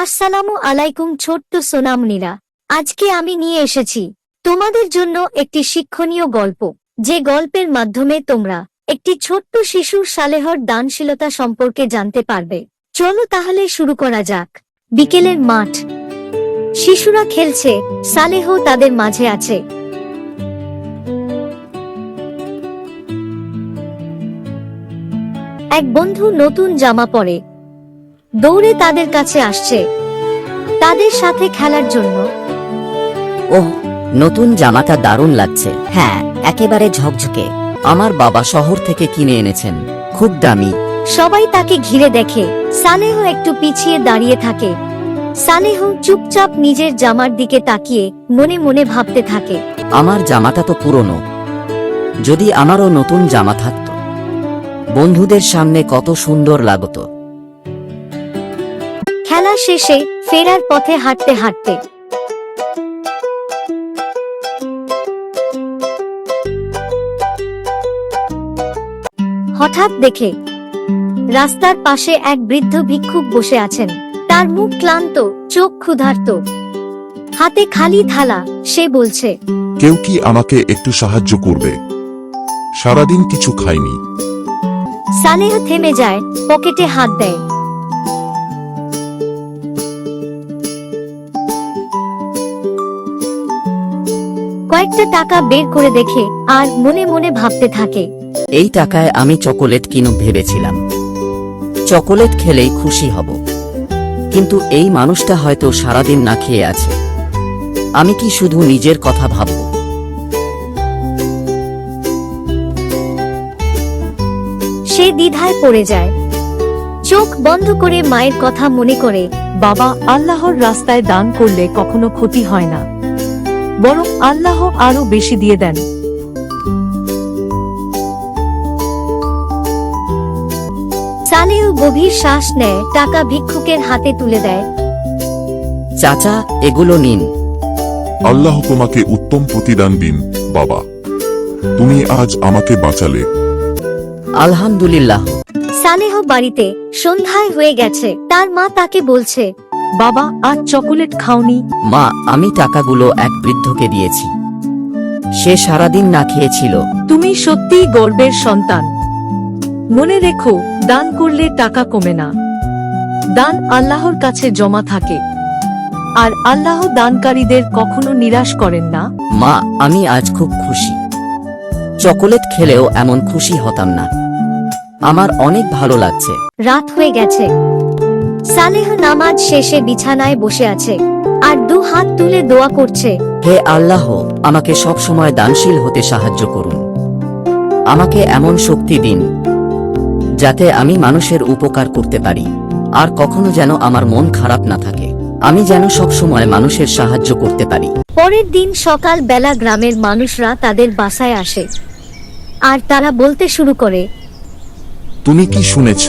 আসসালামু আলাইকুম ছোট্ট সোনামণিরা, আজকে আমি নিয়ে এসেছি তোমাদের জন্য একটি শিক্ষণীয় গল্প, যে গল্পের মাধ্যমে তোমরা একটি ছোট্ট শিশুর সালেহর দানশীলতা সম্পর্কে জানতে পারবে। চলো তাহলে শুরু করা যাক। বিকেলের মাঠ, শিশুরা খেলছে, সালেহ তাদের মাঝে আছে। এক বন্ধু নতুন জামা পরে দৌড়ে তাদের কাছে আসছে তাদের সাথে খেলার জন্য। ওহ, নতুন জামাটা দারুণ লাগছে। হ্যাঁ, একেবারে ঝকঝকে। আমার বাবা শহর থেকে কিনে এনেছেন, খুব দামি। সবাই তাকে ঘিরে দেখে। সালেহ একটু পিছিয়ে দাঁড়িয়ে থাকে। সালেহ চুপচাপ নিজের জামার দিকে তাকিয়ে মনে মনে ভাবতে থাকে, আমার জামাটা তো পুরনো। যদি আমারও নতুন জামা থাকত, বন্ধুদের সামনে কত সুন্দর লাগতো। খেলা শেষে ফেরার পথে হাঁটতে হাঁটতে হঠাৎ দেখে রাস্তার পাশে এক বৃদ্ধ ভিক্ষুক বসে আছেন। তার মুখ ক্লান্ত, চোখ ক্ষুধার্ত, হাতে খালি থালা। সে বলছে, কেউ কি আমাকে একটু সাহায্য করবে? সারাদিন কিছু খাইনি। সালেহ থেমে যায়, পকেটে হাত দেয়। কয়েকটা টাকা বের করে দেখে আর মনে মনে ভাবতে থাকে, এই টাকায় আমি চকোলেট কিনে ভেবেছিলাম। চকোলেট খেলেই খুশি হব, কিন্তু এই মানুষটা হয়তো সারাদিন না খেয়ে আছে। আমি কি শুধু নিজের কথা ভাবব? সে দ্বিধায় পড়ে যায়। চোখ বন্ধ করে মায়ের কথা মনে করে, বাবা, আল্লাহর রাস্তায় দান করলে কখনো ক্ষতি হয় না, বরং আল্লাহ আরো বেশি দিয়ে দেন। সালেহ গভীর শ্বাস নেয়, টাকা ভিক্ষুকের হাতে তুলে দেয়। চাচা, এগুলো নিন। আল্লাহ তোমাকে উত্তম প্রতিদান দিন বাবা, তুমি আজ আমাকে বাঁচালে। আলহামদুলিল্লাহ। সালেহ বাড়িতে, সন্ধ্যায় হয়ে গেছে। তার মা তাকে বলছে, বাবা, আজ চকোলেট খাওনি? মা, আমি টাকাগুলো এক বৃদ্ধকে দিয়েছি। সে সারাদিন না খেয়েছিল। তুমি সত্যিই গর্বের সন্তান। মনে রেখো, দান করলে টাকা কমে না, দান আল্লাহর কাছে জমা থাকে, আর আল্লাহ দানকারীদের কখনো নিরাশ করেন না। মা, আমি আজ খুব খুশি। চকোলেট খেলেও এমন খুশি হতাম না। আমার অনেক ভালো লাগছে। রাত হয়ে গেছে। সালেহ নামাজ শেষে বিছানায় বসে আছে আর দু হাত তুলে দোয়া করছে, হে আল্লাহ, আমাকে সব সময় দানশীল হতে সাহায্য করুন। আমাকে এমন শক্তি দিন যাতে আমি মানুষের উপকার করতে পারি, আর কখনো যেন আমার মন খারাপ না থাকে। আমি যেন সব সময় মানুষের সাহায্য করতে পারি। পরের দিন সকাল বেলা গ্রামের মানুষরা তাদের বাসায় আসে আর তারা বলতে শুরু করে, তুমি কি শুনেছ?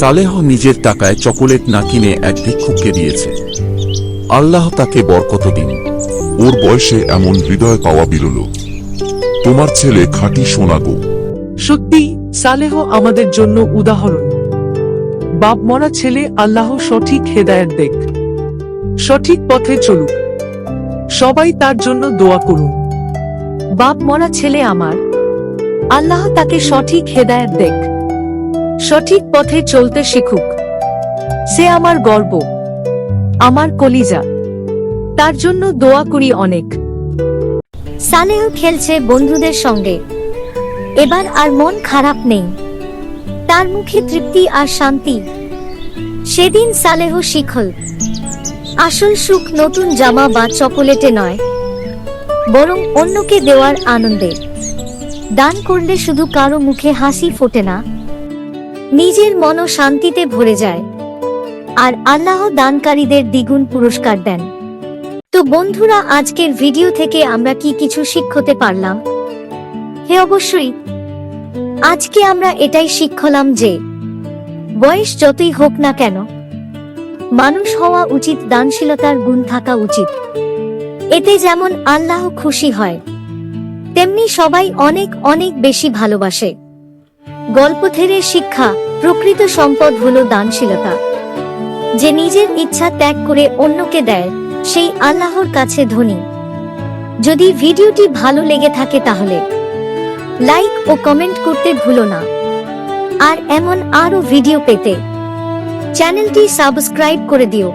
সালেহ নিজের টাকায় চকোলেট না কিনে এক ভিক্ষুককে দিয়েছে। আল্লাহ তাকে বরকত দিন। ওর বয়সে এমন হৃদয় পাওয়া বিরল। তোমার ছেলে খাঁটি সোনা গো। সত্যি, সালেহ আমাদের জন্য উদাহরণ। বাপ মরা ছেলে আল্লাহ সঠিক হেদায়েত দেখ, সঠিক পথে চলুক। সবাই তার জন্য দোয়া করুন। বাপ মরা ছেলে আমার, আল্লাহ তাকে সঠিক হেদায়েত দেখ, সঠিক পথে চলতে শিখুক। সে আমার গর্ব, আমার কলিজা। তার জন্য দোয়া করি অনেক। সালেহ খেলছে বন্ধুদের সঙ্গে। এবার আর মন খারাপ নেই, তার মুখে তৃপ্তি আর শান্তি। সেদিন সালেহ শিখল, আসল সুখ নতুন জামা বা চকোলেটে নয়, বরং অন্যকে দেওয়ার আনন্দে। দান করলে শুধু কারো মুখে হাসি ফোটে না, নিজের মনও শান্তিতে ভরে যায়, আর আল্লাহ দানকারীদের দ্বিগুণ পুরস্কার দেন। তো বন্ধুরা, আজকের ভিডিও থেকে আমরা কি কিছু শিখতে পারলাম? হ্যাঁ, অবশ্যই। আজকে আমরা এটাই শিখলাম যে বয়স যতই হোক না কেন, মানুষ হওয়া উচিত, দানশীলতার গুণ থাকা উচিত। এতে যেমন আল্লাহ খুশি হয়, তেমনি সবাই অনেক অনেক বেশি ভালোবাসে। গল্প থেকে শিক্ষা, প্রকৃত সম্পদ হলো দানশীলতা। যে নিজের ইচ্ছা ত্যাগ করে অন্যকে দেয় সেই আল্লাহর কাছে ধনী। যদি ভিডিওটি ভালো লেগে থাকে তাহলে লাইক ও কমেন্ট করতে ভুলো না। আর এমন আরো ভিডিও পেতে চ্যানেলটি সাবস্ক্রাইব করে দিও।